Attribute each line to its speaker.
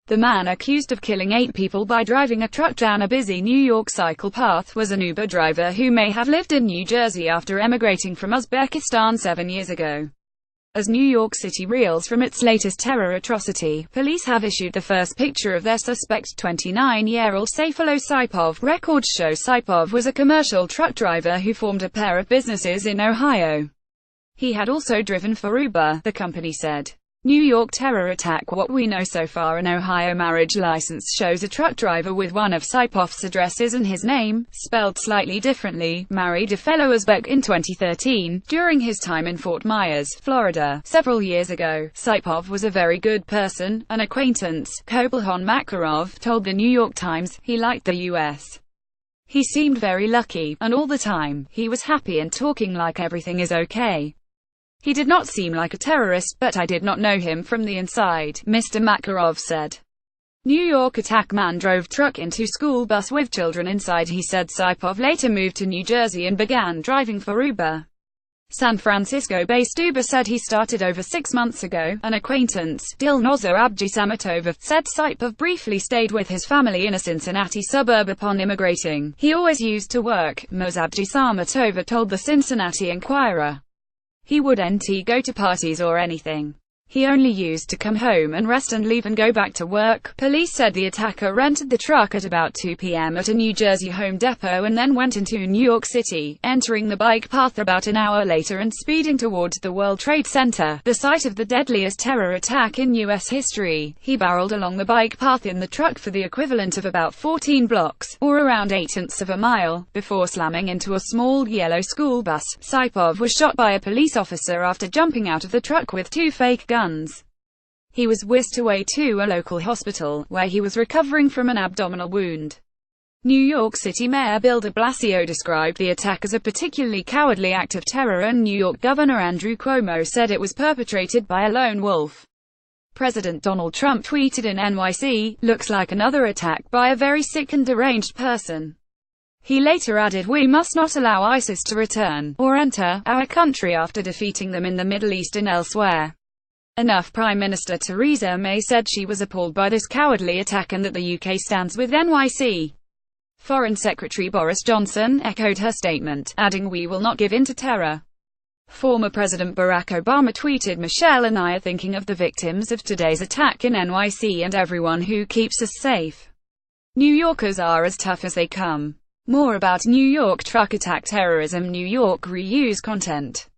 Speaker 1: The man accused of killing 8 people by driving a truck down a busy New York cycle path was an Uber driver who may have lived in New Jersey after emigrating from Uzbekistan 7 years ago. As New York City reels from its latest terror atrocity, police have issued the first picture of their suspect, 29-year-old Sayfullo Saipov. Records show Saipov was a commercial truck driver who formed a pair of businesses in Ohio. He had also driven for Uber, the company said. New York terror attack. What we know so far, an Ohio marriage license shows a truck driver with one of Saipov's addresses and his name, spelled slightly differently, married a fellow Uzbek in 2013, during his time in Fort Myers, Florida. Several years ago, Saipov was a very good person, an acquaintance, Kobulhan Makarov told the New York Times. He liked the U.S. He seemed very lucky, and all the time, he was happy and talking like everything is okay. He did not seem like a terrorist, but I did not know him from the inside, Mr. Makarov said. New York attack. Man drove truck into school bus with children inside, he said. Saipov later moved to New Jersey and began driving for Uber. San Francisco-based Uber said he started over 6 months ago. An acquaintance, Dilnoza Abdisamatova, said Saipov briefly stayed with his family in a Cincinnati suburb upon immigrating. He always used to work, Ms. Abdisamatova told the Cincinnati Enquirer. He wouldn't go to parties or anything. He only used to come home and rest and leave and go back to work. Police said the attacker rented the truck at about 2 p.m. at a New Jersey Home Depot and then went into New York City, entering the bike path about an hour later and speeding towards the World Trade Center, the site of the deadliest terror attack in U.S. history. He barreled along the bike path in the truck for the equivalent of about 14 blocks, or around 0.8 of a mile, before slamming into a small yellow school bus. Saipov was shot by a police officer after jumping out of the truck with 2 fake guns. He was whisked away to a local hospital, where he was recovering from an abdominal wound. New York City Mayor Bill de Blasio described the attack as a particularly cowardly act of terror, and New York Governor Andrew Cuomo said it was perpetrated by a lone wolf. President Donald Trump tweeted in NYC, "Looks like another attack by a very sick and deranged person." He later added, "We must not allow ISIS to return, or enter, our country after defeating them in the Middle East and elsewhere." Enough. Prime Minister Theresa May said she was appalled by this cowardly attack and that the UK stands with NYC. Foreign Secretary Boris Johnson echoed her statement, adding, "We will not give in to terror." Former President Barack Obama tweeted, "Michelle and I are thinking of the victims of today's attack in NYC and everyone who keeps us safe. New Yorkers are as tough as they come." More about New York truck attack terrorism. New York reuse content.